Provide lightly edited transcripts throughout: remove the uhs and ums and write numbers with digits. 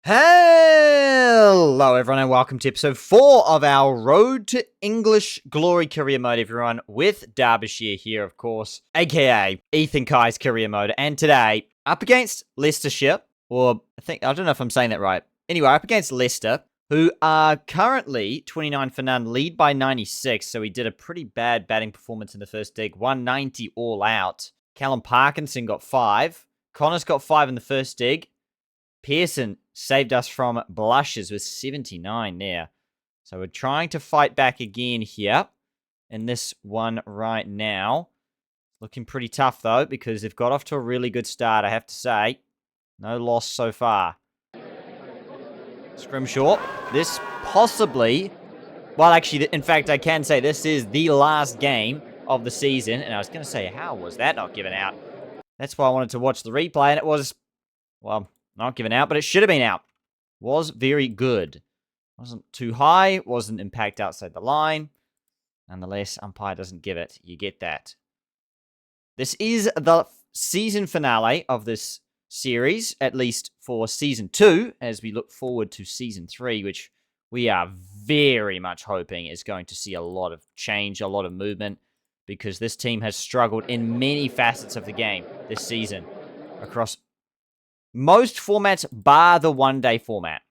Hello everyone and welcome to episode 4 of our Road to English Glory career mode, everyone, with Derbyshire here, of course, aka Ethan Kaye's career mode. And today, up against Leicestershire, or I don't know if I'm saying that right. Anyway, up against Leicester, who are currently 29 for none, lead by 96. So we did a pretty bad batting performance in the first dig, 190 all out. Callum Parkinson got 5. Connors got 5 in the first dig. Pearson saved us from blushes with 79 there. So we're trying to fight back again here in this one right now. Looking pretty tough, though, because they've got off to a really good start, I have to say. No loss so far. Scrimshaw. This possibly... Well, actually, in fact, I can say this is the last game of the season. And I was going to say, how was that not given out? That's why I wanted to watch the replay, and it was... Well... Not given out, but it should have been out. Was very good. Wasn't too high. Wasn't impact outside the line. Nonetheless, umpire doesn't give it. You get that. This is the season finale of this series, at least for Season 2, as we look forward to Season 3, which we are very much hoping is going to see a lot of change, a lot of movement, because this team has struggled in many facets of the game this season across most formats bar the one-day format.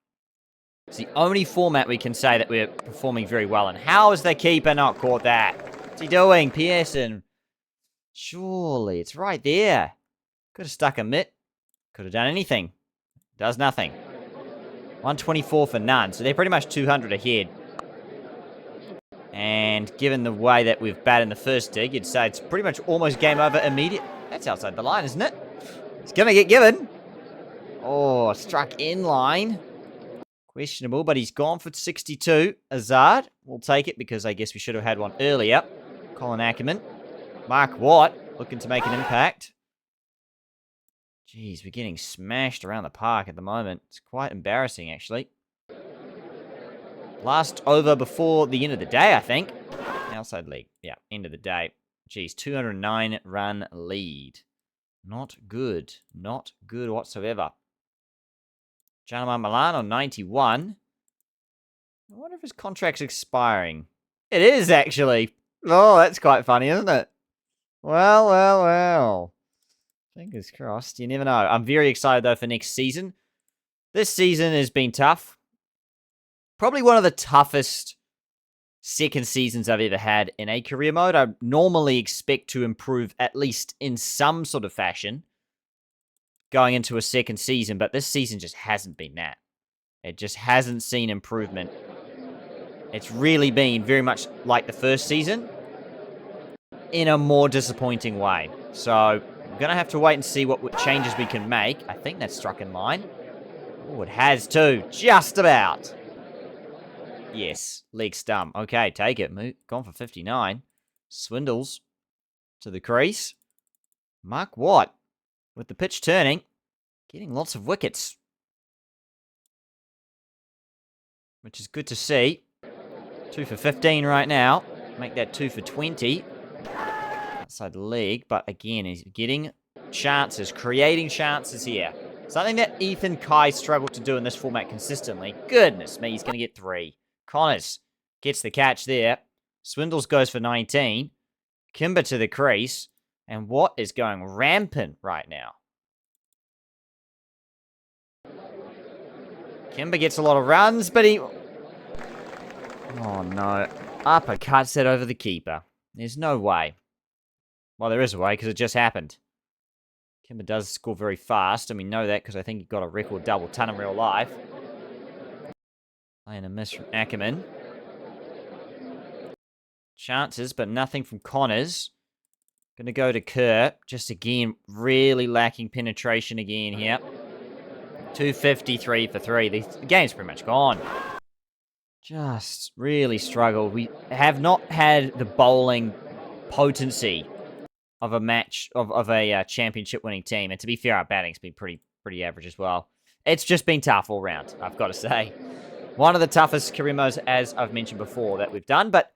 It's the only format we can say that we're performing very well in. How has the keeper not caught that? What's he doing, Pearson? Surely, it's right there. Could have stuck a mitt. Could have done anything. Does nothing. 124 for none, so they're pretty much 200 ahead. And given the way that we've batted in the first dig, you'd say it's pretty much almost game over immediate. That's outside the line, isn't it? It's going to get given. Oh, struck in line. Questionable, but he's gone for 62. Azard, we'll take it because I guess we should have had one earlier. Colin Ackerman. Mark Watt, looking to make an impact. Jeez, we're getting smashed around the park at the moment. It's quite embarrassing, actually. Last over before the end of the day, I think. Outside league. Yeah, end of the day. Jeez, 209 run lead. Not good. Not good whatsoever. Janaman Milan on 91. I wonder if his contract's expiring. It is, actually. Oh, that's quite funny, isn't it? Well. Fingers crossed. You never know. I'm very excited, though, for next season. This season has been tough. Probably one of the toughest second seasons I've ever had in a career mode. I normally expect to improve at least in some sort of fashion going into a second season, but this season just hasn't been that. It just hasn't seen improvement. It's really been very much like the first season in a more disappointing way. So we're going to have to wait and see what changes we can make. I think that's struck in line. Oh, it has too. Just about. Yes, leg stump. Okay, take it. Gone for 59. Swindles to the crease. Mark Watt with the pitch turning. Getting lots of wickets. Which is good to see. 2 for 15 right now. Make that 2 for 20. Outside the leg, but again, he's getting chances, creating chances here. Something that Ethan Kaye struggled to do in this format consistently. Goodness me, he's going to get 3. Connors gets the catch there. Swindles goes for 19. Kimber to the crease. And Watt is going rampant right now. Kimber gets a lot of runs, but he... Oh, no. Uppercuts it over the keeper. There's no way. Well, there is a way, because it just happened. Kimber does score very fast, and we know that because I think he got a record double ton in real life. Playing a miss from Ackerman. Chances, but nothing from Connors. Going to go to Kerr. Just again, really lacking penetration again here. 253 for 3. The game's pretty much gone. Just really struggled. We have not had the bowling potency of a match, of a championship winning team. And to be fair, our batting's been pretty average as well. It's just been tough all round, I've got to say. One of the toughest career modes, as I've mentioned before, that we've done. But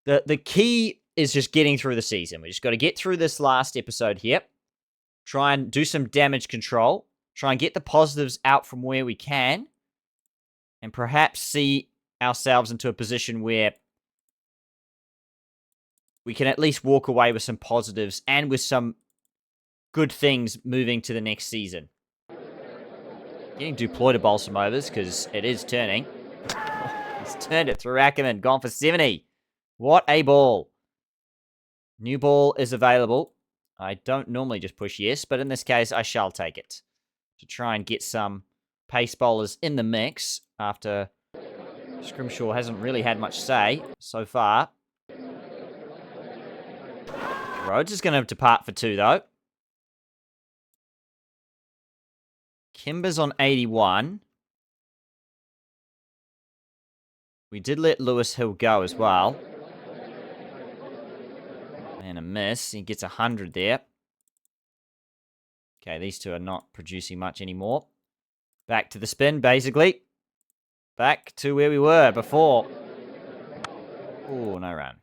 the key is just getting through the season. We just got to get through this last episode here. Try and do some damage control. Try and get the positives out from where we can. and perhaps see ourselves into a position where we can at least walk away with some positives and with some good things moving to the next season. Getting Duploy to bowl some overs because it is turning. He's turned it through Ackerman, gone for 70. What a ball. New ball is available. I don't normally just push yes, but in this case, I shall take it to try and get some pace bowlers in the mix after Scrimshaw hasn't really had much say so far. Rhodes is going to depart for 2, though. Kimber's on 81. We did let Lewis Hill go as well. And a miss. He gets 100 there. Okay, these two are not producing much anymore. Back to the spin, basically. Back to where we were before. Oh, no run.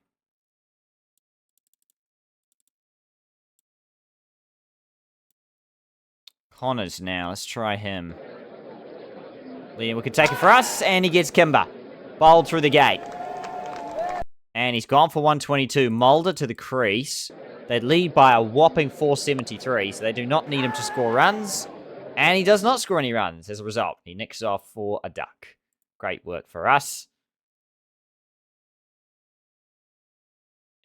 Connors now. Let's try him. Liam, we could take it for us, and he gets Kimber. Bowled through the gate. And he's gone for 122. Mulder to the crease. They lead by a whopping 473, so they do not need him to score runs. And he does not score any runs as a result. He nicks off for a duck. Great work for us.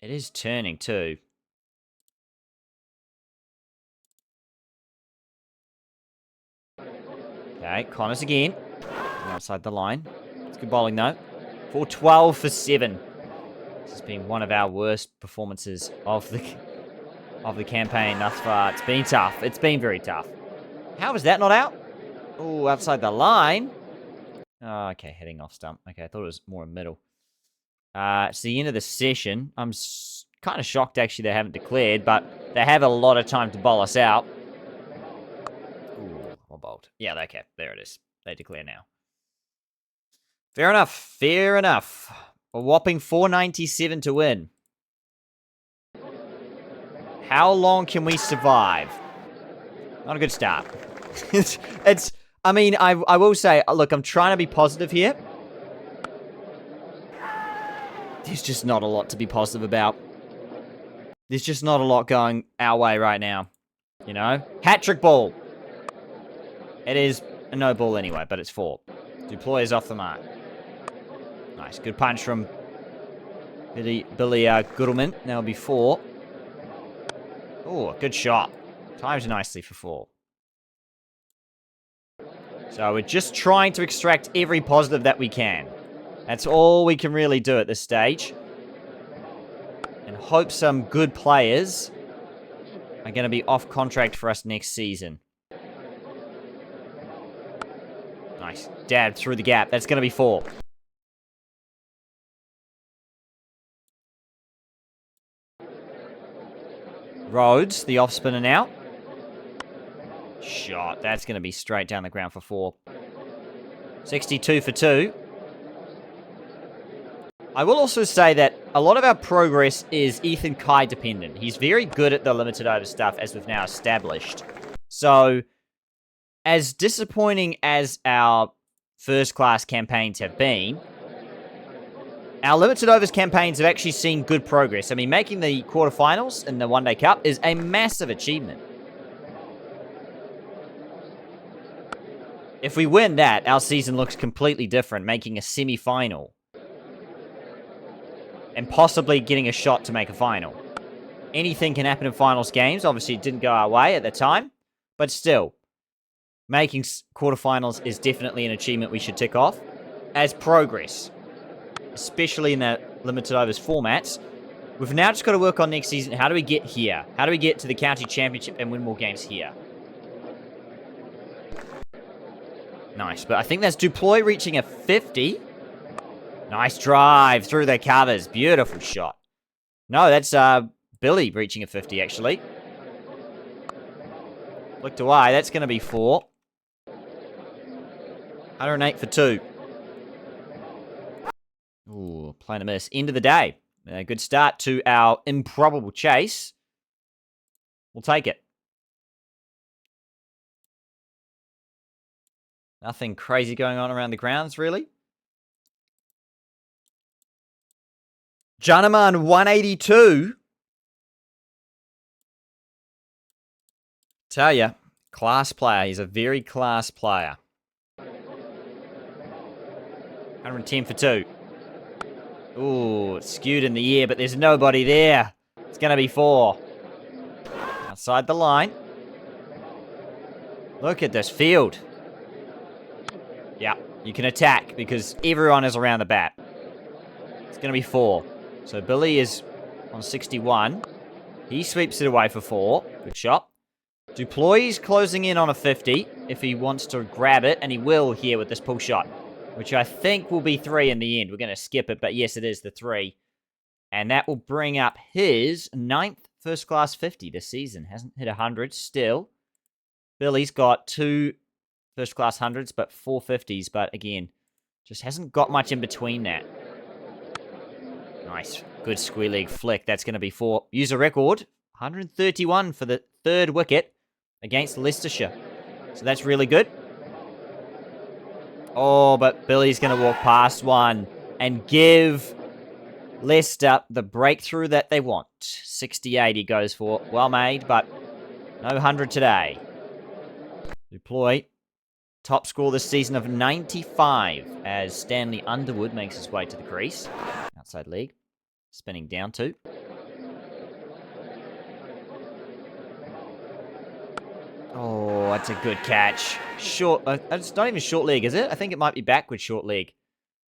It is turning too. Okay, Connors again. Outside the line. It's good bowling though. 412 for 7. This has been one of our worst performances of the campaign thus far. It's been tough. It's been very tough. How was that not out? Oh, outside the line. Oh, okay, heading off stump. Okay, I thought it was more in middle. It's the end of the session. I'm kind of shocked, actually, they haven't declared, but they have a lot of time to bowl us out. Ooh, well bowled. Yeah, okay, there it is. They declare now. Fair enough. Fair enough. A whopping 497 to win. How long can we survive? Not a good start. I mean, I will say, look, I'm trying to be positive here. There's just not a lot to be positive about. There's just not a lot going our way right now. You know? Hat-trick ball. It is a no ball anyway, but it's 4. Duploy is off the mark. Nice. Good punch from Billy Goodleman. That'll be 4. Oh, good shot. Times nicely for 4. So we're just trying to extract every positive that we can. That's all we can really do at this stage. And hope some good players are going to be off contract for us next season. Nice. Dab through the gap. That's going to be 4. Rhodes, the off spinner now. Shot. That's going to be straight down the ground for 4. 62 for 2. I will also say that a lot of our progress is Ethan Kaye dependent. He's very good at the limited over stuff, as we've now established. So, as disappointing as our first-class campaigns have been, our limited overs campaigns have actually seen good progress. I mean, making the quarterfinals in the One Day Cup is a massive achievement. If we win that, our season looks completely different, making a semi-final. And possibly getting a shot to make a final. Anything can happen in finals games. Obviously, it didn't go our way at the time. But still, making quarterfinals is definitely an achievement we should tick off as progress. Especially in the limited overs formats. We've now just got to work on next season. How do we get here? How do we get to the county championship and win more games here? Nice, but I think that's Duploy reaching a 50. Nice drive through the covers. Beautiful shot. No, that's Billy reaching a 50, actually. Looked away. That's going to be 4. 108 for 2. Ooh, playing a miss. End of the day. A good start to our improbable chase. We'll take it. Nothing crazy going on around the grounds, really. Janaman 182. Tell ya, class player. He's a very class player. 110 for 2. Ooh, it's skewed in the air, but there's nobody there. It's going to be 4. Outside the line. Look at this field. Yeah, you can attack because everyone is around the bat. It's going to be 4. So Billy is on 61. He sweeps it away for 4. Good shot. Duplessis closing in on a 50 if he wants to grab it, and he will here with this pull shot, which I think will be 3 in the end. We're going to skip it, but yes, it is the 3. And that will bring up his 9th first-class 50 this season. Hasn't hit 100 still. Billy's got 2 first-class 100s, but 4 50s. But again, just hasn't got much in between that. Nice. Good square leg flick. That's going to be 4. User record, 131 for the 3rd wicket against Leicestershire. So that's really good. Oh, but Billy's going to walk past one and give Leicester the breakthrough that they want. 68 he goes for. Well made, but no 100 today. Duplessis, top score this season of 95 as Stanley Underwood makes his way to the crease. Outside leg. Spinning down 2. Oh, that's a good catch. Short. It's not even short leg, is it? I think it might be backward short leg.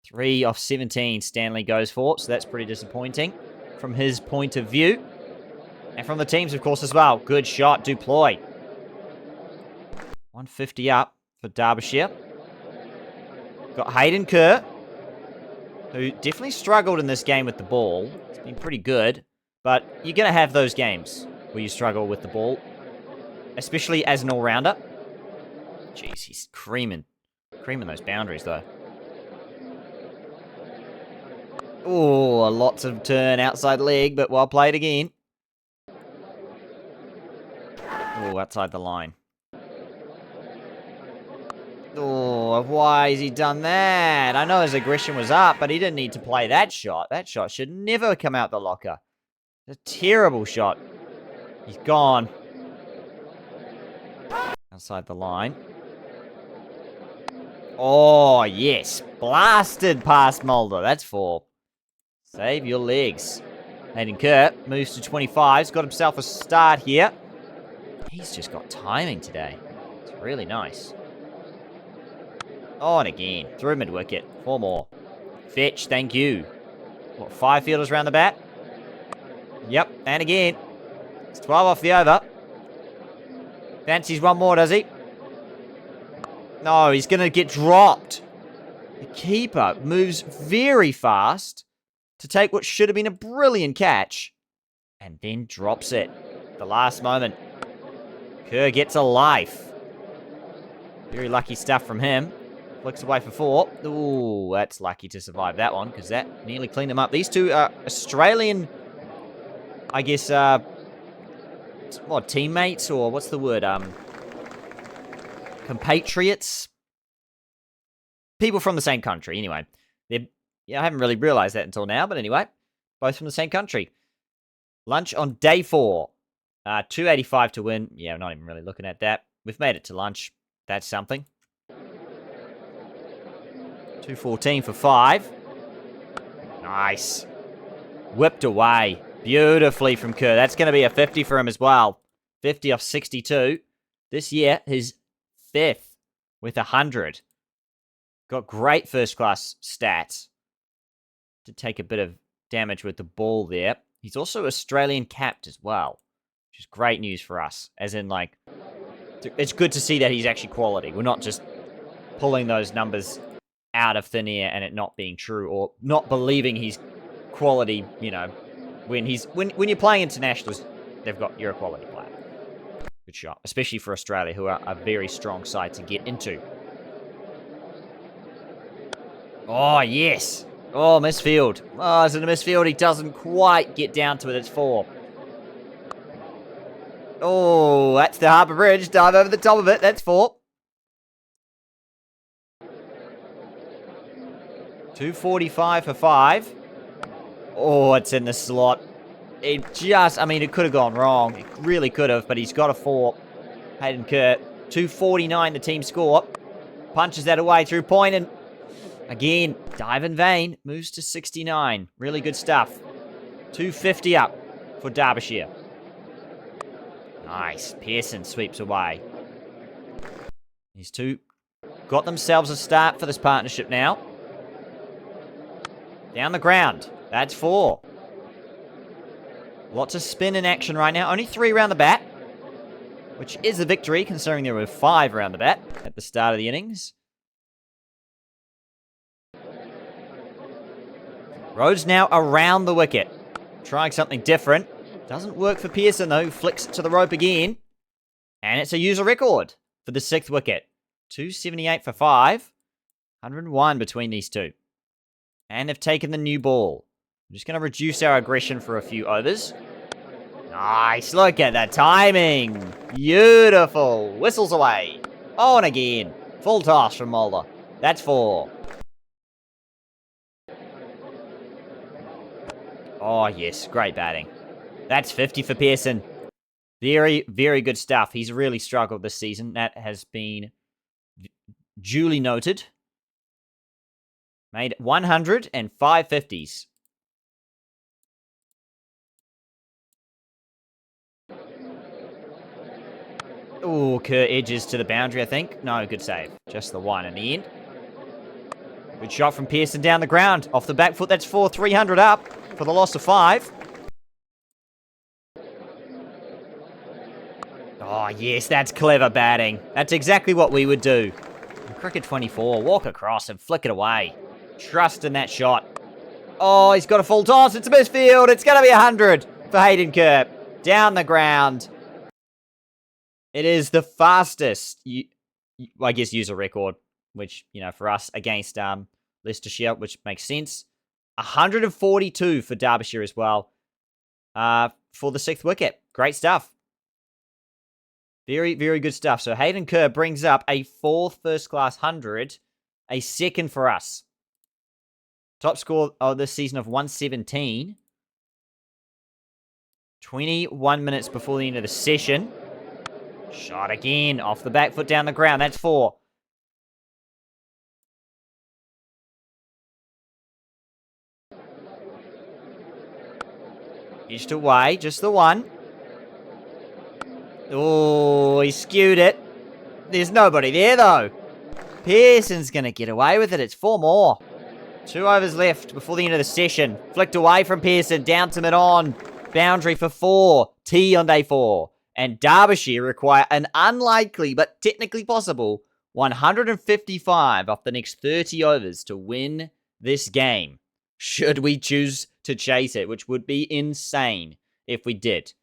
3 off 17 Stanley goes for, so that's pretty disappointing from his point of view. And from the team's, of course, as well. Good shot, Duplessis. 150 up for Derbyshire. Got Hayden Kerr, who definitely struggled in this game with the ball. It's been pretty good, but you're going to have those games where you struggle with the ball, especially as an all-rounder. Jeez, he's creaming those boundaries, though. Oh, lots of turn outside leg, but well played again. Oh, outside the line. Oh, why has he done that? I know his aggression was up, but he didn't need to play that shot. That shot should never come out the locker. It's a terrible shot. He's gone. Outside the line. Oh, yes. Blasted past Mulder. That's 4. Save your legs. Hayden Kerr moves to 25. He's got himself a start here. He's just got timing today. It's really nice. Oh, and again. Through mid-wicket. 4 more. Fetch, thank you. What, 5 fielders around the bat? Yep, and again. It's 12 off the over. Fancies one more, does he? No, he's going to get dropped. The keeper moves very fast to take what should have been a brilliant catch and then drops it. The last moment. Kerr gets a life. Very lucky stuff from him. Flicks away for 4. Ooh, that's lucky to survive that one because that nearly cleaned him up. These two are Australian, I guess, what, teammates or what's the word? Compatriots? People from the same country, anyway. I haven't really realised that until now, but anyway, both from the same country. Lunch on day 4. 285 to win. Yeah, we're not even really looking at that. We've made it to lunch. That's something. 214 for 5. Nice. Whipped away. Beautifully from Kerr. That's going to be a 50 for him as well. 50 off 62. This year, his 5th with 100. Got great first-class stats. Did take a bit of damage with the ball there. He's also Australian capped as well, which is great news for us. As in, like, it's good to see that he's actually quality. We're not just pulling those numbers out of thin air and it not being true or not believing he's quality, you know, when you're playing internationals, you're a quality player. Good shot, especially for Australia, who are a very strong side to get into. Oh, yes. Oh, misfield. Oh, is it a misfield? He doesn't quite get down to it. It's 4. Oh, that's the Harbour Bridge. Dive over the top of it. That's 4. 245 for 5. Oh, it's in the slot. It just, I mean, it could have gone wrong. It really could have, but he's got a 4. Hayden Kerr, 249 the team score. Punches that away through point, and again, dive in vain. Moves to 69. Really good stuff. 250 up for Derbyshire. Nice. Pearson sweeps away. These two got themselves a start for this partnership now. Down the ground. That's 4. Lots of spin in action right now. Only 3 around the bat, which is a victory considering there were 5 around the bat at the start of the innings. Rhodes now around the wicket. Trying something different. Doesn't work for Pearson though. Flicks it to the rope again. And it's a user record for the 6th wicket. 278 for 5. 101 between these two. And they've taken the new ball. I'm just going to reduce our aggression for a few overs. Nice. Look at that timing. Beautiful. Whistles away. Oh, and again. Full toss from Mulder. That's 4. Oh, yes. Great batting. That's 50 for Pearson. Very, very good stuff. He's really struggled this season. That has been duly noted. Made 105 50s. Oh, Kerr edges to the boundary, I think. No, good save. Just the 1 in the end. Good shot from Pearson down the ground. Off the back foot, that's 4. 300 up for the loss of 5. Oh, yes, that's clever batting. That's exactly what we would do. Cricket 24, walk across and flick it away. Trust in that shot. Oh, he's got a full toss. It's a misfield. It's going to be 100 for Hayden Kerr. Down the ground. It is the fastest, I guess, user record, which, you know, for us against Leicestershire, which makes sense. 142 for Derbyshire as well for the 6th wicket. Great stuff. Very, very good stuff. So Hayden Kerr brings up a 4th first-class 100, a 2nd for us. Top score of this season of 117. 21 minutes before the end of the session. Shot again, off the back foot down the ground. That's 4. Edged away, just the 1. Oh, he skewed it. There's nobody there, though. Pearson's going to get away with it. It's 4 more. 2 overs left before the end of the session. Flicked away from Pearson, down to mid-on. Boundary for 4. T on day 4. And Derbyshire require an unlikely, but technically possible, 155 off the next 30 overs to win this game. Should we choose to chase it, which would be insane if we did.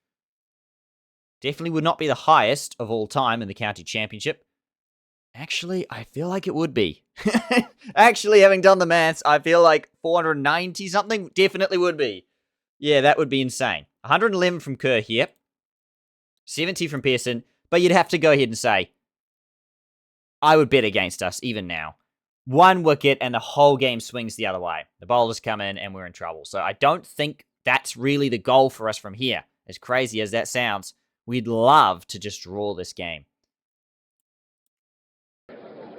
Definitely would not be the highest of all time in the county championship. Actually, I feel like it would be. Actually, having done the maths, I feel like 490 something definitely would be. Yeah, that would be insane. 111 from Kerr here. 70 from Pearson. But you'd have to go ahead and say, I would bet against us, even now. 1 wicket and the whole game swings the other way. The bowlers come in and we're in trouble. So I don't think that's really the goal for us from here. As crazy as that sounds, we'd love to just draw this game.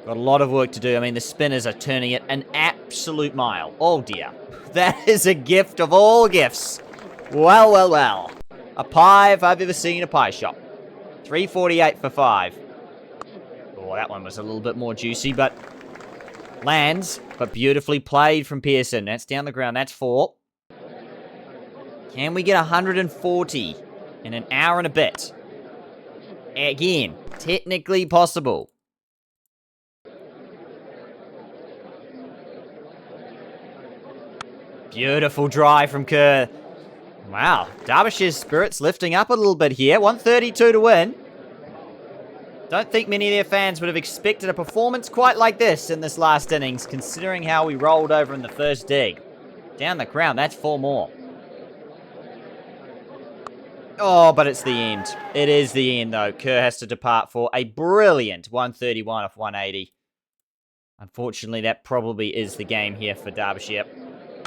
Got a lot of work to do. I mean, the spinners are turning it an absolute mile. Oh, dear. That is a gift of all gifts. Well, well, well. A pie if I've ever seen a pie shop. 348 for 5. Oh, that one was a little bit more juicy, but lands, but beautifully played from Pearson. That's down the ground. That's 4. Can we get 140 in an hour and a bit? Again, technically possible. Beautiful drive from Kerr. Wow, Derbyshire's spirits lifting up a little bit here. 132 to win. Don't think many of their fans would have expected a performance quite like this in this last innings, considering how we rolled over in the first dig. Down the ground, that's 4 more. Oh, but it's the end. It is the end, though. Kerr has to depart for a brilliant 131 off 180. Unfortunately, that probably is the game here for Derbyshire,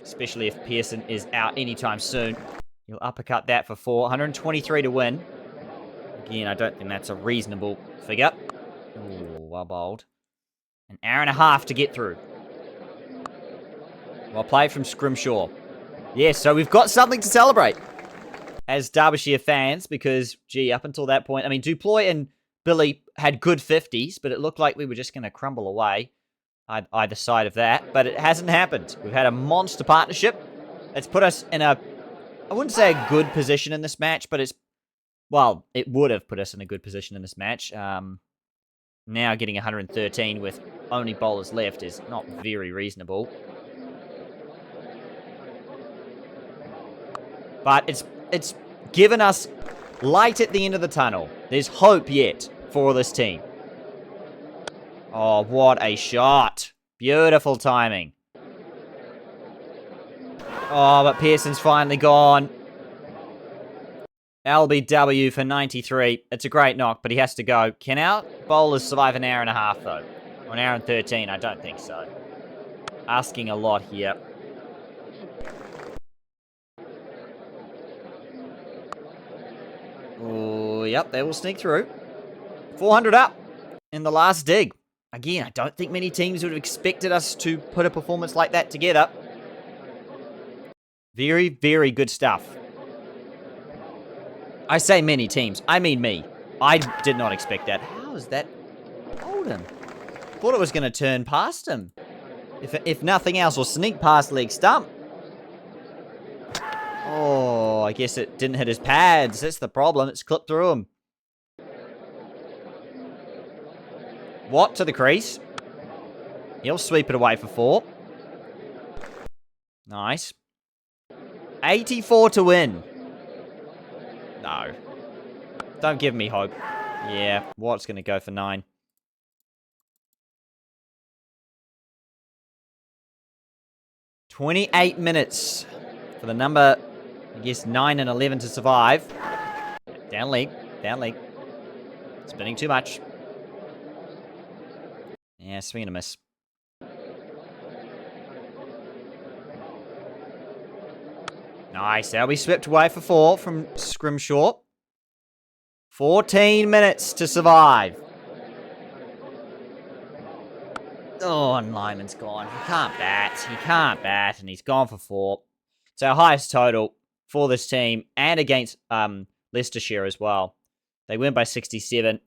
especially if Pearson is out anytime soon. He'll uppercut that for 4. 123 to win. Again, I don't think that's a reasonable figure. Ooh, well bowled. An hour and a half to get through. Well played from Scrimshaw. Yes, so we've got something to celebrate as Derbyshire fans because, gee, up until that point, I mean, Dupois and Billy had good 50s, but it looked like we were just going to crumble away either side of that, but it hasn't happened. We've had a monster partnership. It's put us in a, I wouldn't say a good position in this match, but it would have put us in a good position in this match. Now getting 113 with only bowlers left is not very reasonable. But it's given us light at the end of the tunnel. There's hope yet for this team. Oh, what a shot. Beautiful timing. Oh, but Pearson's finally gone. LBW for 93. It's a great knock, but he has to go. Can our bowlers survive an hour and a half, though? Or an hour and 13? I don't think so. Asking a lot here. Oh, yep, they will sneak through. 400 up in the last dig. Again, I don't think many teams would have expected us to put a performance like that together. Very, very good stuff. I say many teams. I mean me. I did not expect that. How is that Holden? Thought it was going to turn past him. If nothing else, or sneak past leg stump. Oh, I guess it didn't hit his pads. That's the problem. It's clipped through him. Watt to the crease. He'll sweep it away for 4. Nice. 84 to win. No. Don't give me hope. Yeah, Watt's going to go for 9. "28 minutes for the number, I guess, 9 and 11 to survive. Down leg. Down leg. Spinning too much. Yeah, swing and a miss. Nice. That'll be swept away for 4 from Scrimshaw. 14 minutes to survive. Oh, and Lyman's gone. He can't bat. He can't bat, and he's gone for 4. It's our highest total for this team and against Leicestershire as well. They win by 67.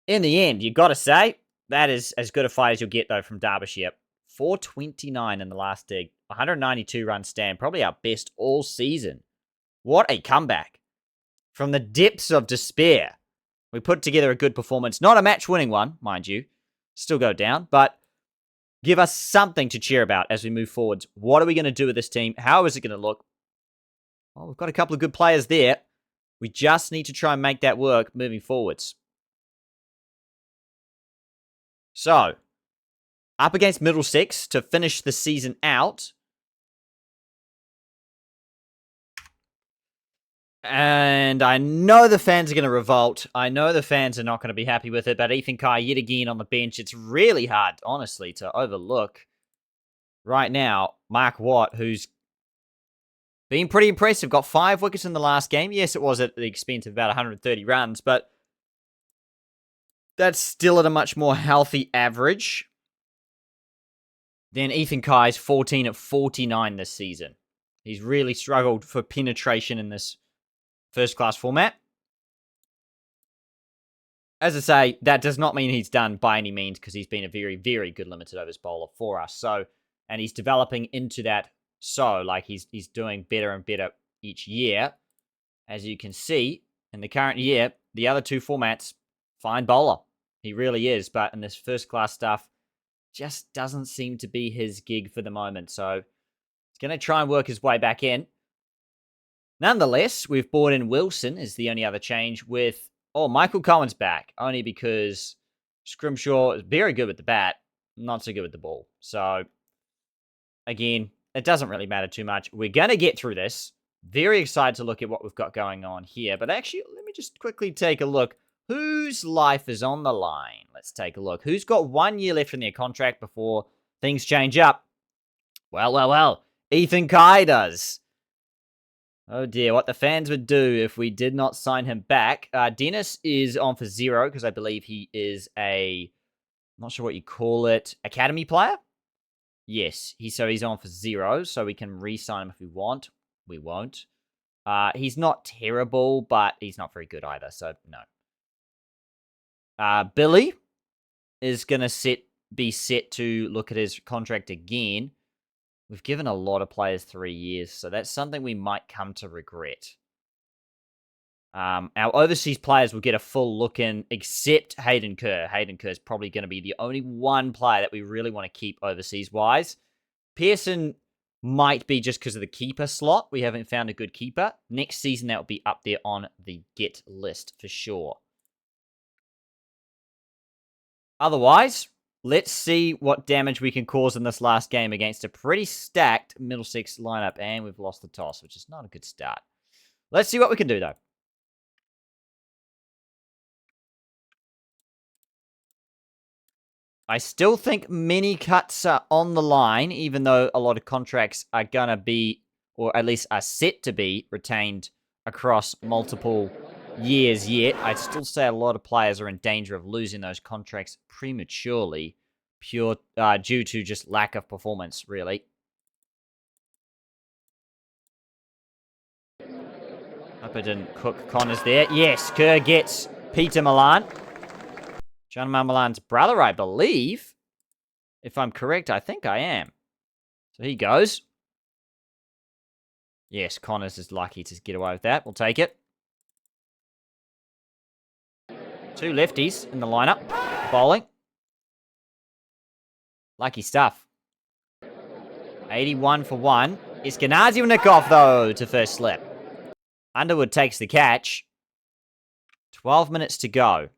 In the end, you've got to say, that is as good a fight as you'll get, though, from Derbyshire. 429 in the last dig. 192 run stand. Probably our best all season. What a comeback. From the depths of despair, we put together a good performance. Not a match-winning one, mind you. Still go down, but give us something to cheer about as we move forwards. What are we going to do with this team? How is it going to look? Well, we've got a couple of good players there. We just need to try and make that work moving forwards. So, up against Middlesex to finish the season out. And I know the fans are going to revolt. I know the fans are not going to be happy with it. But Ethan Kaye yet again on the bench. It's really hard, honestly, to overlook. Right now, Mark Watt, who's been pretty impressive. Got 5 wickets in the last game. Yes, it was at the expense of about 130 runs. But that's still at a much more healthy average than Ethan Kaye's 14 at 49 this season. He's really struggled for penetration in this first-class format. As I say, that does not mean he's done by any means because he's been a very, very good limited overs bowler for us. So, and he's developing into that. So, like he's doing better and better each year. As you can see, in the current year, the other 2 formats, fine bowler. He really is. But in this first-class stuff, just doesn't seem to be his gig for the moment. So, he's going to try and work his way back in. Nonetheless, we've brought in Wilson as the only other change with... Oh, Michael Cohen's back. Only because Scrimshaw is very good with the bat. Not so good with the ball. So, again, it doesn't really matter too much. We're going to get through this. Very excited to look at what we've got going on here. But actually, let me just quickly take a look. Who whose life is on the line? Let's take a look. Who's got 1 year left in their contract before things change up? Well. Ethan Kaye does. Oh dear, what the fans would do if we did not sign him back. Dennis is on for 0 because I believe he is I'm not sure what you call it, academy player? Yes, he's on for 0, so we can re-sign him if we want. We won't. He's not terrible, but he's not very good either, so no. Billy is going to be set to look at his contract again. We've given a lot of players 3 years, so that's something we might come to regret. Our overseas players will get a full look in, except Hayden Kerr. Hayden Kerr is probably going to be the only one player that we really want to keep overseas-wise. Pearson might be just because of the keeper slot. We haven't found a good keeper. Next season, that will be up there on the get list for sure. Otherwise, let's see what damage we can cause in this last game against a pretty stacked Middlesex lineup. And we've lost the toss, which is not a good start. Let's see what we can do, though. I still think many cuts are on the line, even though a lot of contracts are going to be, or at least are set to be, retained across multiple years yet. I'd still say a lot of players are in danger of losing those contracts prematurely, due to just lack of performance, really. Hope I didn't cook Connors there. Yes, Kerr gets Peter Milan. John Milan's brother, I believe. If I'm correct, I think I am. So he goes. Yes, Connors is lucky to get away with that. We'll take it. 2 lefties in the lineup. Bowling. Lucky stuff. 81 for 1. Eskenazi will nick off, though, to first slip. Underwood takes the catch. 12 minutes to go.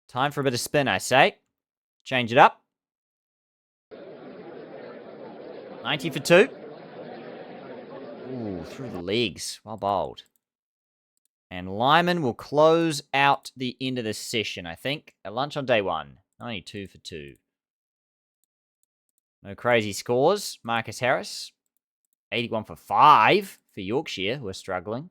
Time for a bit of spin, I say. Change it up. 90 for 2. Ooh, through the legs. Well bowled. And Lyman will close out the end of this session, I think. At lunch on day 1. 92 for 2. No crazy scores. Marcus Harris. 81 for 5 for Yorkshire, who are struggling.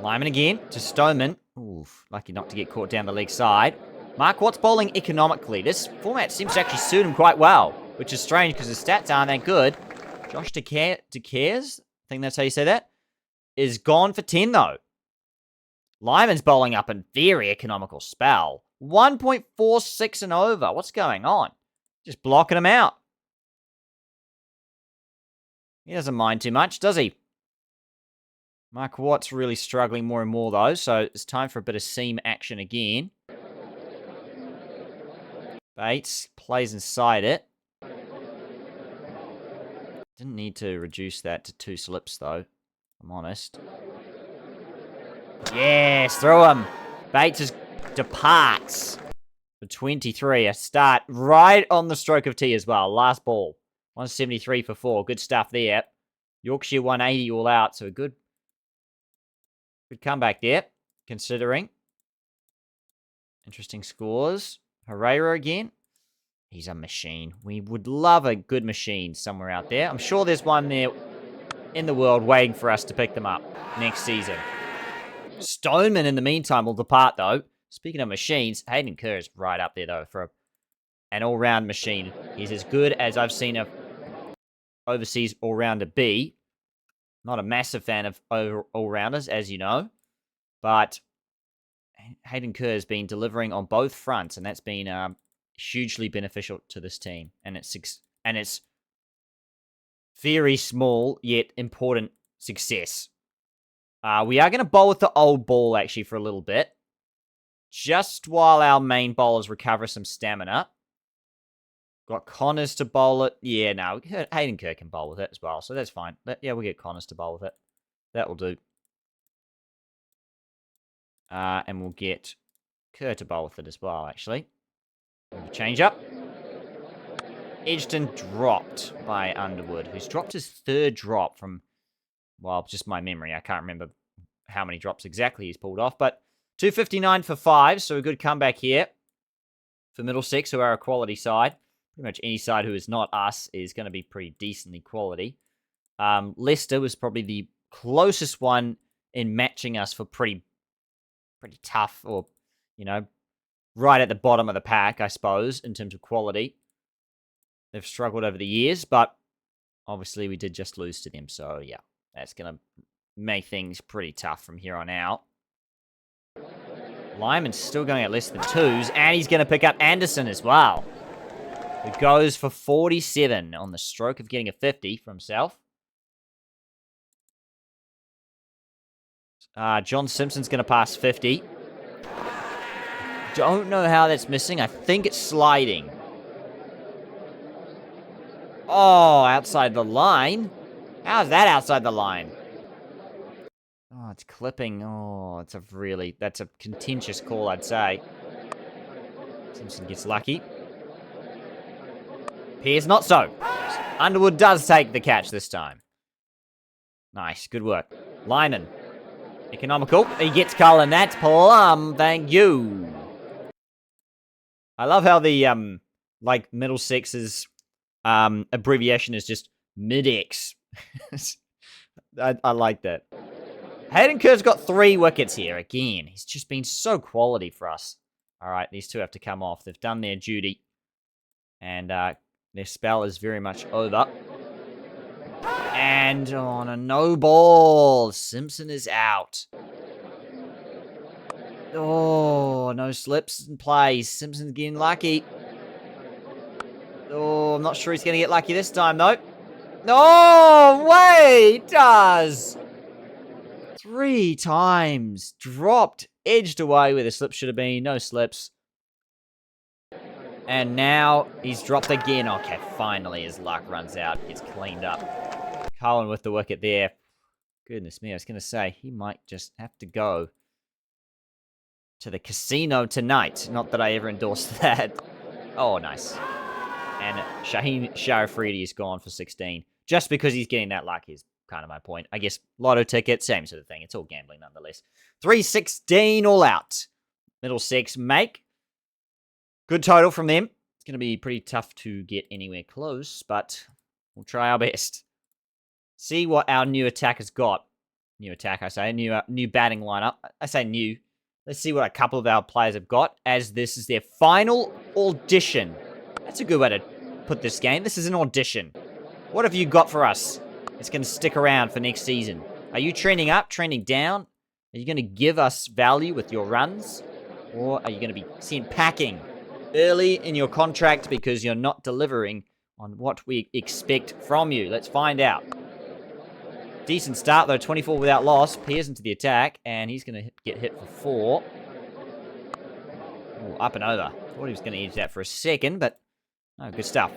Lyman again to Stoneman. Oof, lucky not to get caught down the leg side. Mark Watts bowling economically. This format seems to actually suit him quite well, which is strange because his stats aren't that good. Josh DeCares, I think that's how you say that, is gone for 10 though. Lyman's bowling up a very economical spell. 1.46 and over. What's going on? Just blocking him out. He doesn't mind too much, does he? Mark Watt's really struggling more and more, though, so it's time for a bit of seam action again. Bates plays inside it. Didn't need to reduce that to 2 slips, though, if I'm honest. Yes, through him. Bates just departs for 23. A start right on the stroke of tea as well. Last ball. 173 for 4. Good stuff there. Yorkshire 180 all out, so a good comeback there, considering. Interesting scores. Herrera again. He's a machine. We would love a good machine somewhere out there. I'm sure there's one there in the world waiting for us to pick them up next season. Stoneman, in the meantime, will depart, though. Speaking of machines, Hayden Kerr is right up there, though, for an all-round machine. He's as good as I've seen a overseas all-rounder be. Not a massive fan of all-rounders, as you know. But Hayden Kerr has been delivering on both fronts, and that's been hugely beneficial to this team. And it's very small, yet important success. We are going to bowl with the old ball, actually, for a little bit. Just while our main bowlers recover some stamina. Got Connors to bowl it. Yeah, no, Hayden Kerr can bowl with it as well, so that's fine. Yeah, we'll get Connors to bowl with it. That will do. And we'll get Kerr to bowl with it as well, actually. Change up. Edgerton dropped by Underwood, who's dropped his third drop from, well, just my memory. I can't remember how many drops exactly he's pulled off, but 259 for 5, so a good comeback here for Middlesex, who are a quality side. Pretty much any side who is not us is going to be pretty decently quality. Leicester was probably the closest one in matching us for pretty tough, or, you know, right at the bottom of the pack, I suppose, in terms of quality. They've struggled over the years, but obviously we did just lose to them. So, yeah, that's going to make things pretty tough from here on out. Lyman's still going at less than 2s, and he's going to pick up Anderson as well, who goes for 47 on the stroke of getting a 50 for himself. John Simpson's going to pass 50. Don't know how that's missing. I think it's sliding. Oh, outside the line? How's that outside the line? Oh, it's clipping. Oh, that's a contentious call, I'd say. Simpson gets lucky. Appears not so. Underwood does take the catch this time. Nice, good work. Lyman. Economical. He gets Cullen. That's plum. Thank you. I love how the, Middlesex's abbreviation is just mid-X. I like that. Hayden Kerr's got 3 wickets here. Again, he's just been so quality for us. All right, these two have to come off. They've done their duty. And their spell is very much over. And on a no ball, Simpson is out. Oh, no slips in play. Simpson's getting lucky. Oh, I'm not sure he's going to get lucky this time, though. No way, he does. 3 times. Dropped, edged away where the slip should have been. No slips. And now he's dropped again. Okay, finally his luck runs out. Gets cleaned up. Cullen with the wicket there. Goodness me, I was going to say, he might just have to go to the casino tonight. Not that I ever endorsed that. Oh, nice. And Shaheen Sharafridi is gone for 16. Just because he's getting that luck is kind of my point. I guess lotto ticket, same sort of thing. It's all gambling nonetheless. 316 all out. Middlesex make. Good total from them. It's going to be pretty tough to get anywhere close, but we'll try our best. See what our new attack has got. New attack, I say. New batting lineup. I say new. Let's see what a couple of our players have got, as this is their final audition. That's a good way to put this game. This is an audition. What have you got for us? It's going to stick around for next season. Are you trending up, trending down? Are you going to give us value with your runs? Or are you going to be sent packing early in your contract because you're not delivering on what we expect from you? Let's find out. Decent start, though. 24 without loss. Pears into the attack, and he's going to get hit for 4. Ooh, up and over. Thought he was going to edge that for a second, but no, good stuff.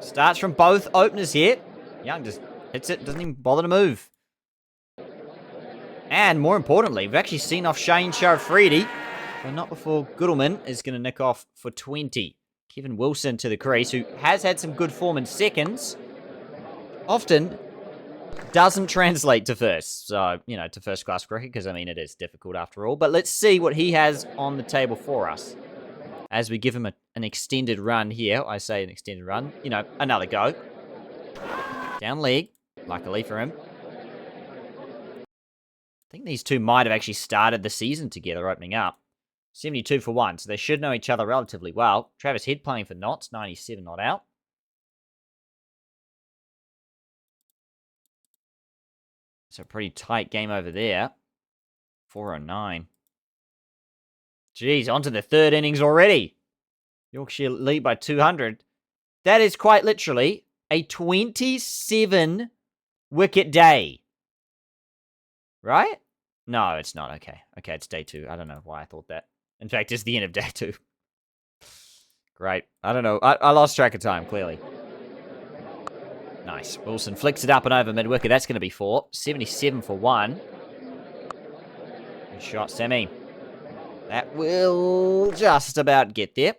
Starts from both openers here. Young just hits it, doesn't even bother to move. And more importantly, we've actually seen off Shane Sharafridi, but not before Goodleman is going to nick off for 20. Kevin Wilson to the crease, who has had some good form in seconds. Often doesn't translate to first. So, to first class cricket, because, it is difficult after all. But let's see what he has on the table for us. As we give him an extended run here. I say an extended run. Another go. Down leg. Luckily for him. I think these two might have actually started the season together opening up. 72 for 1, so they should know each other relatively well. Travis Head playing for Notts, 97 not out. It's a pretty tight game over there. 409. Jeez, on to the 3rd innings already. Yorkshire lead by 200. That is quite literally a 27 wicket day. Right? No, it's not. Okay, it's day 2. I don't know why I thought that. In fact, it's the end of day 2. Great. I don't know. I lost track of time, clearly. Nice. Wilson flicks it up and over mid-wicket. That's going to be 4. 77 for 1. Good shot, Semi. That will just about get there.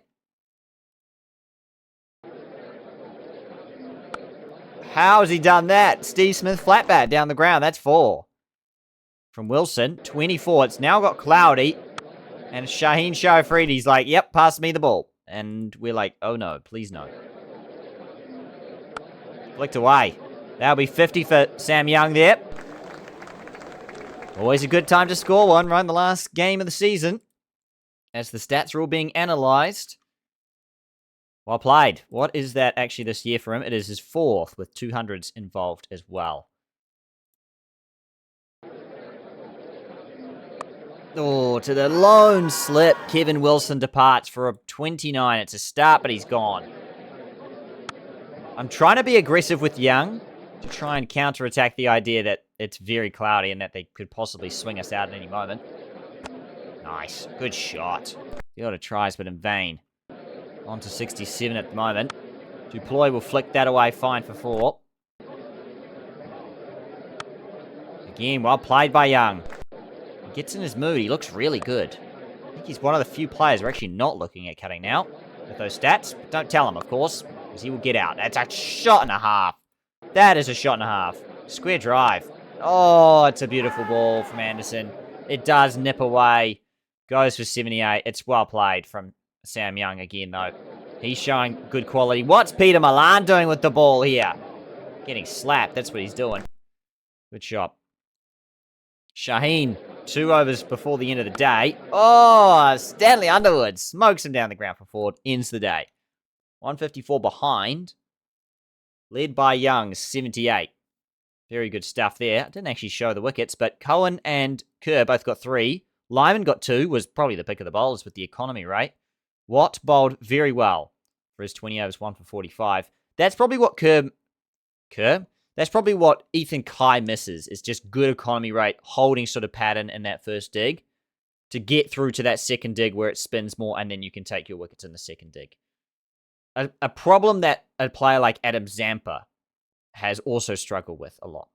How has he done that? Steve Smith flat bat down the ground. That's 4. From Wilson, 24. It's now got cloudy. And Shaheen Sharifridi's like, yep, pass me the ball. And we're like, oh no, please no. Flicked away. That'll be 50 for Sam Young there. Always a good time to score one, right in the last game of the season. As the stats are all being analysed. Well played. What is that actually this year for him? It is his 4th with 200s involved as well. Oh, to the lone slip. Kevin Wilson departs for a 29. It's a start, but he's gone. I'm trying to be aggressive with Young to try and counterattack the idea that it's very cloudy and that they could possibly swing us out at any moment. Nice. Good shot. The other tries, but in vain. On to 67 at the moment. Duploy will flick that away fine for 4. Again, well played by Young. He gets in his mood. He looks really good. I think he's one of the few players we're actually not looking at cutting now with those stats. But don't tell him, of course, because he will get out. That's a shot and a half. That is a shot and a half. Square drive. Oh, it's a beautiful ball from Anderson. It does nip away. Goes for 78. It's well played from Sam Young again, though. He's showing good quality. What's Peter Milan doing with the ball here? Getting slapped. That's what he's doing. Good shot. Shaheen, 2 overs before the end of the day. Oh, Stanley Underwood smokes him down the ground for 4. Ends the day. 154 behind. Led by Young, 78. Very good stuff there. I didn't actually show the wickets, but Cohen and Kerr both got 3. Lyman got 2, was probably the pick of the bowlers with the economy rate. Watt bowled very well for his 20 overs, 1 for 45. That's probably what Kerr? That's probably what Ethan Kaye misses, is just good economy rate, holding sort of pattern in that first dig to get through to that second dig where it spins more and then you can take your wickets in the second dig. A problem that a player like Adam Zampa has also struggled with a lot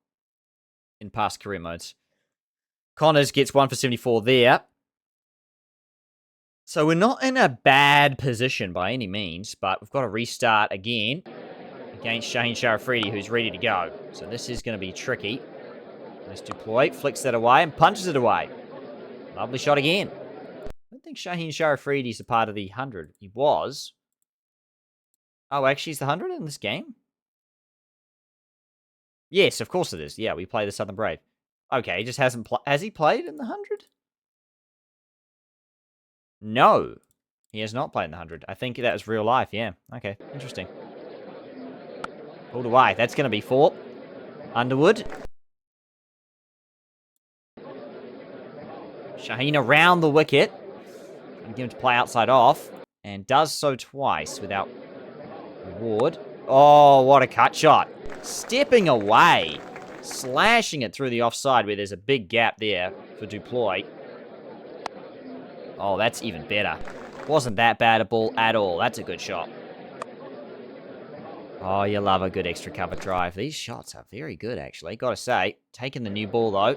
in past career modes. Connors gets 1 for 74 there. So we're not in a bad position by any means, but we've got to restart again against Shaheen Sharifridi, who's ready to go. So this is going to be tricky. Nice deploy, flicks that away and punches it away. Lovely shot again. I don't think Shaheen Sharifridi's a part of the 100. He was. Oh, actually, he's the 100 in this game? Yes, of course it is. Yeah, we play the Southern Brave. Okay, he just hasn't has he played in the 100? No, he has not played in the 100. I think that was real life, yeah. Okay, interesting. Pulled away. That's going to be 4. Underwood. Shaheen around the wicket. And give him to play outside off. And does so twice without reward. Oh, what a cut shot. Stepping away. Slashing it through the offside where there's a big gap there for Duploy. Oh, that's even better. Wasn't that bad a ball at all. That's a good shot. Oh, you love a good extra cover drive. These shots are very good, actually. Got to say. Taking the new ball, though.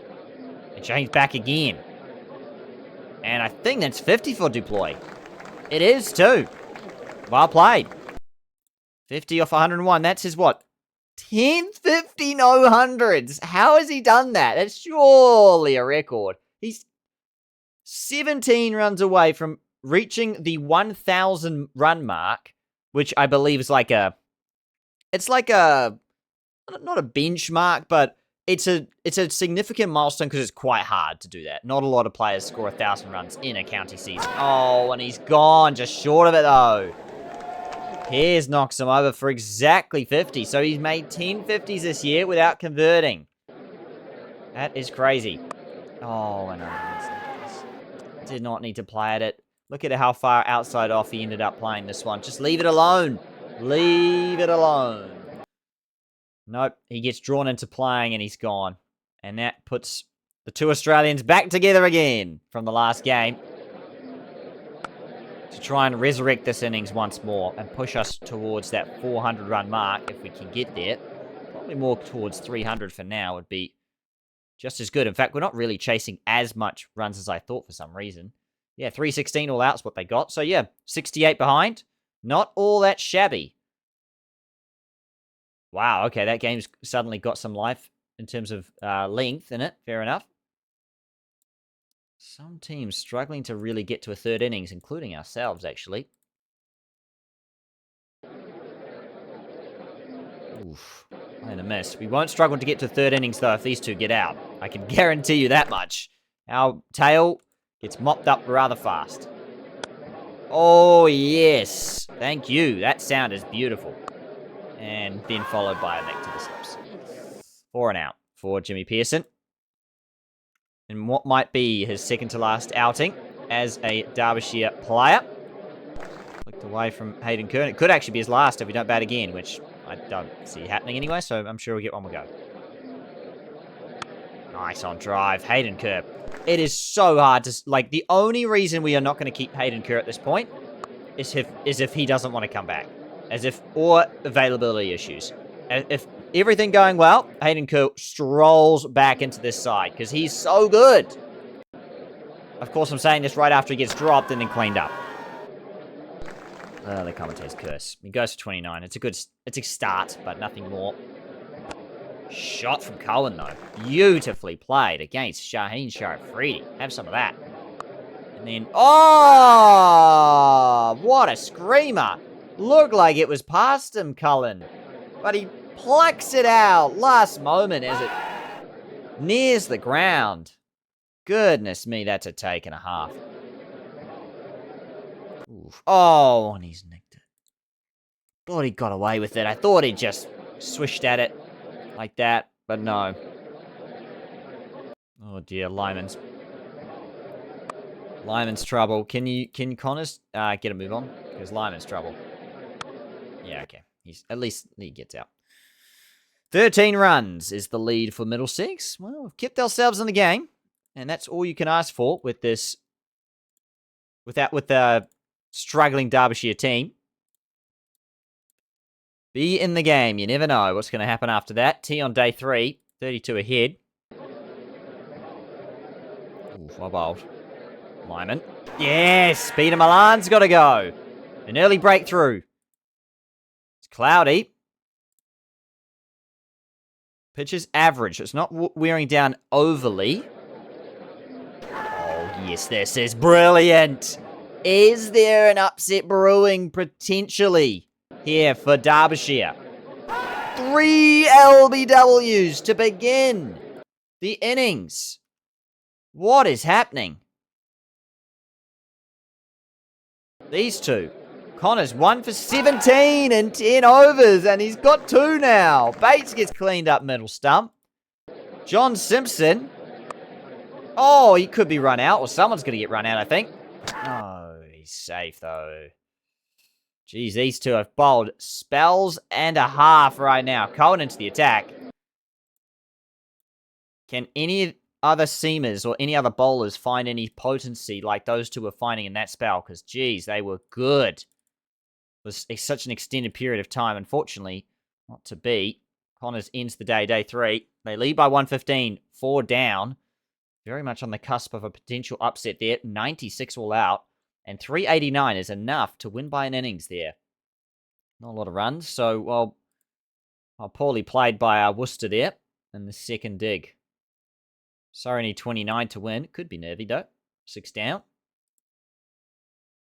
And Shane's back again. And I think that's 50 for Duploy. It is, too. Well played. 50 off 101. That's his, what? 1050 no hundreds. How has he done that? That's surely a record. He's 17 runs away from reaching the 1,000 run mark, which I believe is like a... It's like a... Not a benchmark, but it's a significant milestone because it's quite hard to do that. Not a lot of players score 1,000 runs in a county season. Oh, and he's gone. Just short of it, though. Pears knocks him over for exactly 50. So he's made 10 50s this year without converting. That is crazy. Oh, and did not need to play at it. Look at how far outside off he ended up playing this one. Just leave it alone. Leave it alone. Nope. He gets drawn into playing and he's gone. And that puts the 2 Australians back together again from the last game. To try and resurrect this innings once more and push us towards that 400 run mark if we can get there. Probably more towards 300 for now would be just as good. In fact, we're not really chasing as much runs as I thought for some reason. Yeah, 316 all out is what they got. So, yeah, 68 behind. Not all that shabby. Wow, okay, that game's suddenly got some life in terms of length in it. Fair enough. Some teams struggling to really get to a third innings, including ourselves, actually. Oof. And a miss. We won't struggle to get to third innings, though, if these two get out. I can guarantee you that much. Our tail gets mopped up rather fast. Oh, yes. Thank you. That sound is beautiful. And then followed by a nick to the slips. 4 and out for Jimmy Pearson. In what might be his second to last outing as a Derbyshire player. Flicked away from Hayden Kern. It could actually be his last if we don't bat again, which I don't see happening anyway, so I'm sure we'll get one more go. Nice on drive. Hayden Kerr. It is so hard to... Like, the only reason we are not going to keep Hayden Kerr at this point is if he doesn't want to come back. Or availability issues. If everything going well, Hayden Kerr strolls back into this side because he's so good. Of course, I'm saying this right after he gets dropped and then cleaned up. The commentator's curse. He goes for 29. It's a start, but nothing more. Shot from Cohen, though. Beautifully played against Shaheen Sharifridi. Have some of that. And then... Oh! What a screamer! Looked like it was past him, Cullen. But he plucks it out last moment as it nears the ground. Goodness me, that's a take and a half. Oof. Oh, and he's nicked it. Thought he got away with it. I thought he just swished at it like that, but no. Oh dear, Lyman's trouble. Can Connors get a move on? Because Lyman's trouble. Yeah, okay. At least he gets out. 13 runs is the lead for Middlesex. Well, we've kept ourselves in the game, and that's all you can ask for with this. With the struggling Derbyshire team. Be in the game. You never know what's going to happen after that. T on day 3, 32 ahead. Ooh, well bowled. Lyman. Yes, Peter Milan's got to go. An early breakthrough. It's cloudy. Pitch is average. It's not wearing down overly. Oh, yes, this is brilliant. Is there an upset brewing potentially here for Derbyshire? 3 LBWs to begin the innings. What is happening? These two. Connors 1 for 17 in 10 overs, and he's got 2 now. Bates gets cleaned up middle stump. John Simpson. Oh, he could be run out, or someone's going to get run out, I think. Oh, he's safe, though. Geez, these two have bowled spells and a half right now. Cohen into the attack. Can any other seamers or any other bowlers find any potency like those two were finding in that spell? Because, geez, they were good. It was such an extended period of time. Unfortunately, not to be. Connors ends the day 3. They lead by 115, 4 down. Very much on the cusp of a potential upset there. 96 all out. And 389 is enough to win by an innings there. Not a lot of runs. So, well poorly played by Worcester there in the second dig. Sorry, only 29 to win. Could be nervy, though. 6 down.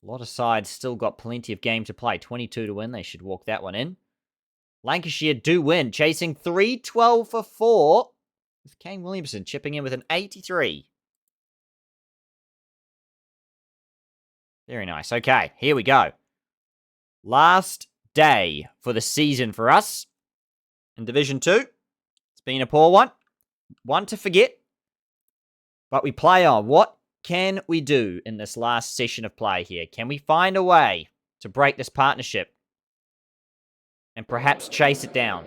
A lot of sides still got plenty of game to play. 22 to win. They should walk that one in. Lancashire do win, chasing 312 for 4. With Kane Williamson chipping in with an 83. Very nice. Okay, here we go. Last day for the season for us. In Division 2. It's been a poor one. One to forget. But we play on. What can we do in this last session of play here? Can we find a way to break this partnership? And perhaps chase it down?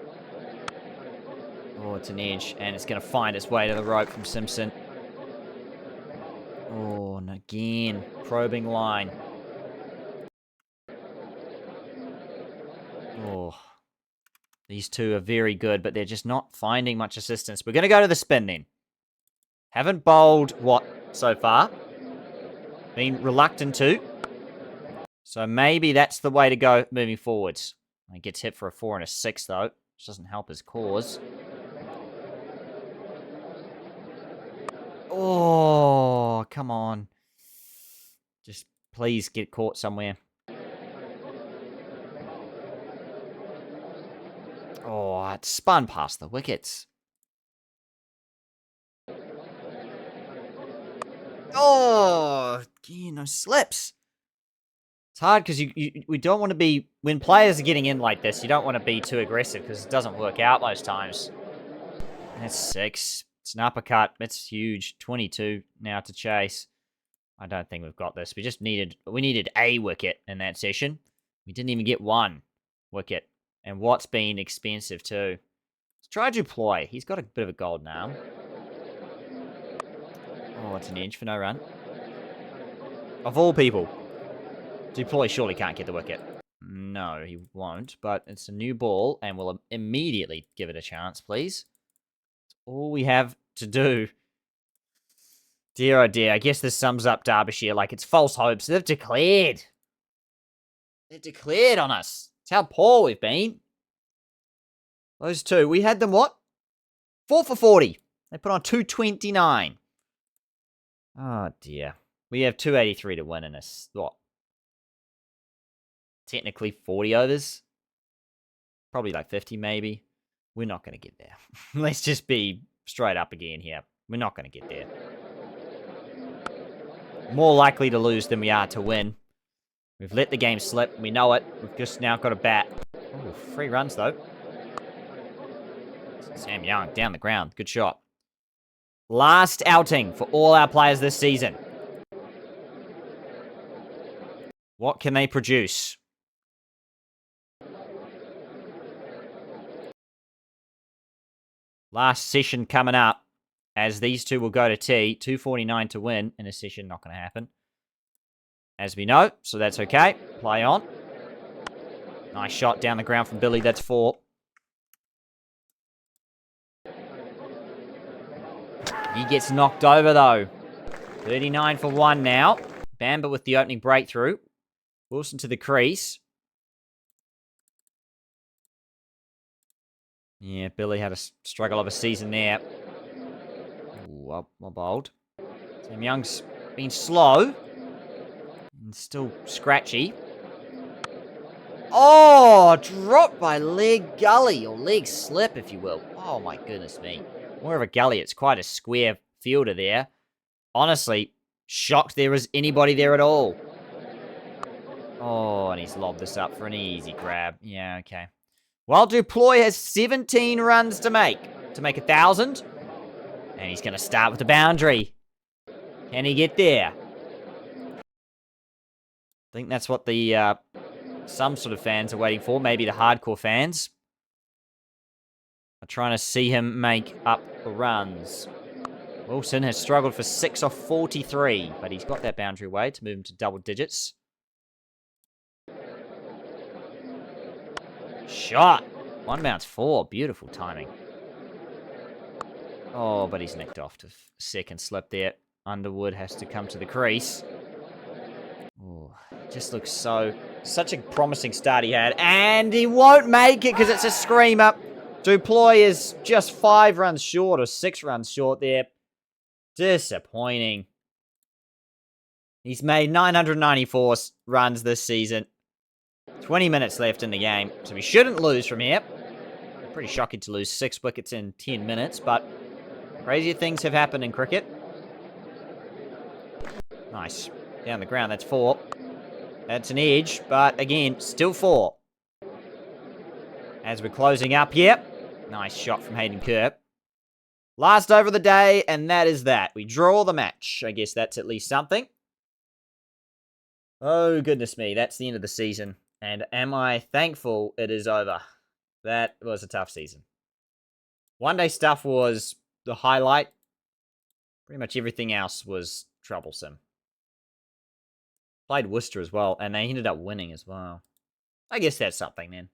Oh, it's an edge. And it's going to find its way to the rope from Simpson. Oh, and again, probing line. Oh, these two are very good, but they're just not finding much assistance. We're going to go to the spin then. Haven't bowled what so far? been reluctant to. So maybe that's the way to go moving forwards. He gets hit for a 4 and a 6, though, which doesn't help his cause. Oh, come on. Just please get caught somewhere. Oh, it spun past the wickets. Oh, no slips. It's hard because we don't want to be... When players are getting in like this, you don't want to be too aggressive because it doesn't work out most times. That's 6. It's an uppercut. It's huge. 22 now to chase. I don't think we've got this. We needed a wicket in that session. We didn't even get 1 wicket. And Watt's been expensive too. Let's try Duploy. He's got a bit of a golden arm. Oh, it's an edge for no run. Of all people, Duploy surely can't get the wicket. No, he won't. But it's a new ball, and we'll immediately give it a chance, please. That's all we have to do. Dear oh dear, I guess this sums up Derbyshire like it's false hopes. They've declared. They've declared on us. It's how poor we've been. Those two. We had them, what? 4 for 40. They put on 229. Oh, dear. We have 283 to win in this, what? Technically 40 overs. Probably like 50, maybe. We're not going to get there. Let's just be straight up again here. We're not going to get there. More likely to lose than we are to win. We've let the game slip. We know it. We've just now got a bat. Ooh, 3 runs, though. Sam Young, down the ground. Good shot. Last outing for all our players this season. What can they produce? Last session coming up, as these two will go to tea. 249 to win in a session. Not going to happen. As we know, so that's okay. Play on. Nice shot down the ground from Billy. That's 4. He gets knocked over, though. 39 for 1 now. Bamba with the opening breakthrough. Wilson to the crease. Yeah, Billy had a struggle of a season there. Ooh, well bowled. Sam Young's been slow. And still scratchy. Oh, dropped by leg gully, or leg slip, if you will. Oh, my goodness me. More of a gully. It's quite a square fielder there. Honestly, shocked there was anybody there at all. Oh, and he's lobbed this up for an easy grab. Yeah, okay. Well, Duploy has 17 runs to make 1,000. And he's going to start with the boundary. Can he get there? I think that's what the some sort of fans are waiting for. Maybe the hardcore fans are trying to see him make up the runs. Wilson has struggled for 6 off 43, but he's got that boundary away to move him to double digits. Shot. 1 bounce 4. Beautiful timing. Oh, but he's nicked off to second slip there. Underwood has to come to the crease. Oh, just looks such a promising start he had. And he won't make it because it's a screamer. Duploy is just 5 runs short or 6 runs short there. Disappointing. He's made 994 runs this season. 20 minutes left in the game, so we shouldn't lose from here. Pretty shocking to lose 6 wickets in 10 minutes, but crazier things have happened in cricket. Nice. Down the ground, that's 4. That's an edge, but again, still 4. As we're closing up here. Nice shot from Hayden Kerr. Last over of the day, and that is that. We draw the match. I guess that's at least something. Oh, goodness me. That's the end of the season. And am I thankful it is over? That was a tough season. One-day stuff was the highlight. Pretty much everything else was troublesome. Played Worcester as well, and they ended up winning as well. I guess that's something then.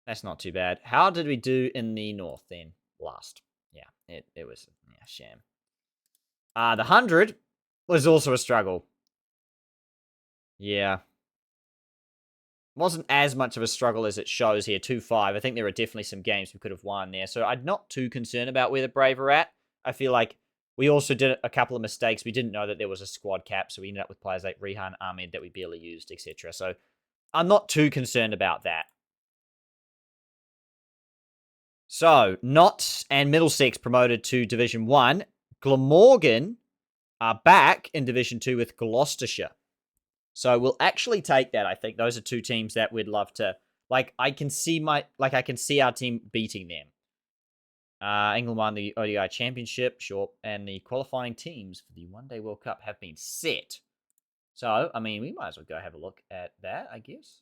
That's not too bad. How did we do in the north then? Last. Yeah, it was a sham. The 100 was also a struggle. Yeah. Wasn't as much of a struggle as it shows here, 2-5. I think there are definitely some games we could have won there. So I'm not too concerned about where the Brave are at. I feel like we also did a couple of mistakes. We didn't know that there was a squad cap, so we ended up with players like Rehan Ahmed that we barely used, etc. So I'm not too concerned about that. So, Notts and Middlesex promoted to Division 1. Glamorgan are back in Division 2 with Gloucestershire. So we'll actually take that. I think those are two teams that we'd love to. I can see our team beating them. England won the ODI Championship, sure, and the qualifying teams for the One Day World Cup have been set. So, I mean, we might as well go have a look at that, I guess.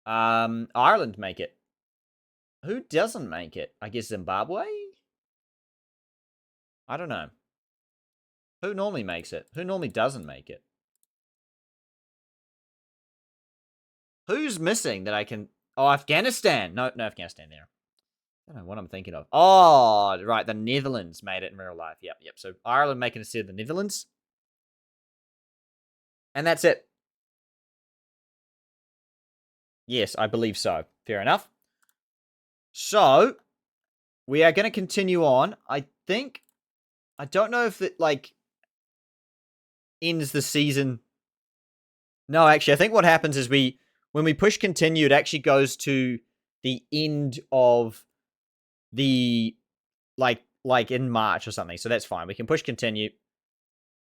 Ireland make it. Who doesn't make it? I guess Zimbabwe? I don't know. Who normally makes it? Who normally doesn't make it? Who's missing that I can... Oh, Afghanistan. No Afghanistan there. I don't know what I'm thinking of. Oh, right. The Netherlands made it in real life. Yep. So Ireland making it instead of the Netherlands. And that's it. Yes, I believe so. Fair enough. So, we are going to continue on. I don't know if it, ends the season. No, actually, I think what happens is when we push continue, it actually goes to the end of the, like in March or something. So that's fine. We can push continue.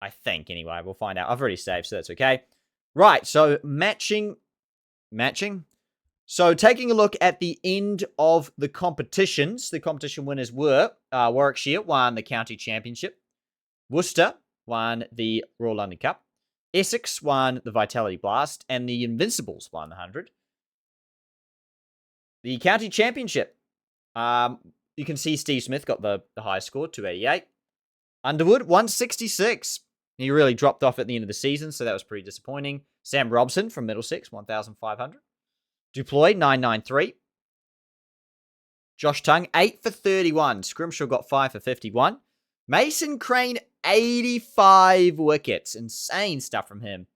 I think, anyway. We'll find out. I've already saved, so that's okay. Right, so matching. So taking a look at the end of the competitions, the competition winners were Warwickshire won the County Championship. Worcester won the Royal London Cup. Essex won the Vitality Blast. And the Invincibles won the 100. The County Championship. You can see Steve Smith got the highest score, 288. Underwood, 166. He really dropped off at the end of the season, so that was pretty disappointing. Sam Robson from Middlesex, 1,500. Duploy, 993. Josh Tongue, 8 for 31. Scrimshaw got 5 for 51. Mason Crane, 85 wickets. Insane stuff from him.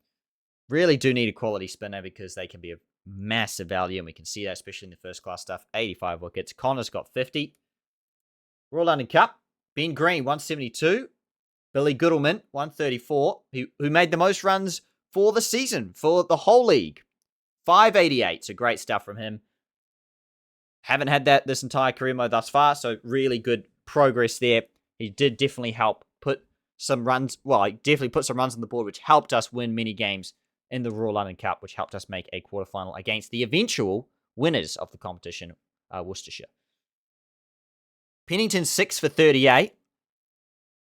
Really do need a quality spinner because they can be of massive value, and we can see that especially in the first class stuff. 85 wickets. Connor's got 50. Royal London Cup. Ben Green, 172. Billy Goodleman, 134, who made the most runs for the season, for the whole league. 588, so great stuff from him. Haven't had that this entire career mode thus far, so really good progress there. He did definitely help put some runs, he definitely put some runs on the board, which helped us win many games in the Royal London Cup, which helped us make a quarterfinal against the eventual winners of the competition, Worcestershire. Pennington, 6 for 38.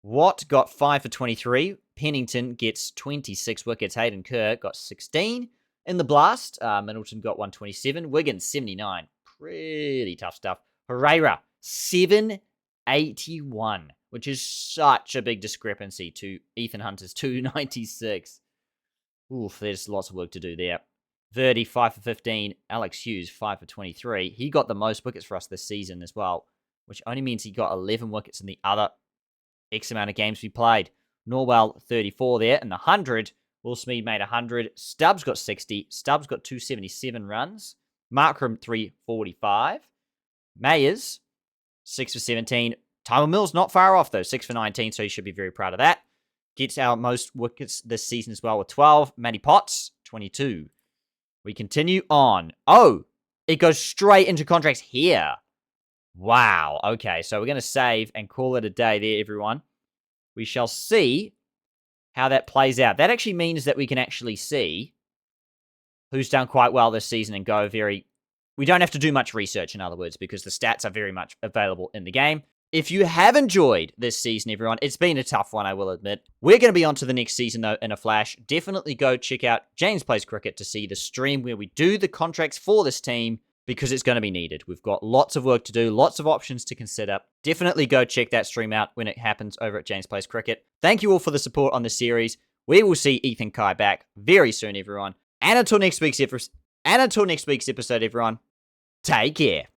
Watt got 5 for 23. Pennington gets 26 wickets. Hayden Kerr got 16 in the blast. Middleton got 127. Wiggins, 79. Pretty tough stuff. Herrera, 781, which is such a big discrepancy to Ethan Hunter's 296. Oof, there's lots of work to do there. Verdi, 5 for 15. Alex Hughes, 5 for 23. He got the most wickets for us this season as well, which only means he got 11 wickets in the other X amount of games we played. Norwell, 34 there. And the 100, Will Smead made 100. Stubbs got 60. Stubbs got 277 runs. Markram, 345. Mayers, 6 for 17. Tyler Mills, not far off, though. 6 for 19, so he should be very proud of that. Gets our most wickets this season as well with 12. Matty Potts, 22. We continue on. Oh, it goes straight into contracts here. Wow. Okay, so we're going to save and call it a day there, everyone. We shall see how that plays out. That actually means that we can actually see who's done quite well this season and go very... We don't have to do much research, in other words, because the stats are very much available in the game. If you have enjoyed this season, everyone, it's been a tough one, I will admit. We're going to be on to the next season, though, in a flash. Definitely go check out James Plays Cricket to see the stream where we do the contracts for this team, because it's going to be needed. We've got lots of work to do, lots of options to consider. Definitely go check that stream out when it happens over at James Plays Cricket. Thank you all for the support on this series. We will see Ethan Kaye back very soon, everyone. And until next week's episode, everyone, take care.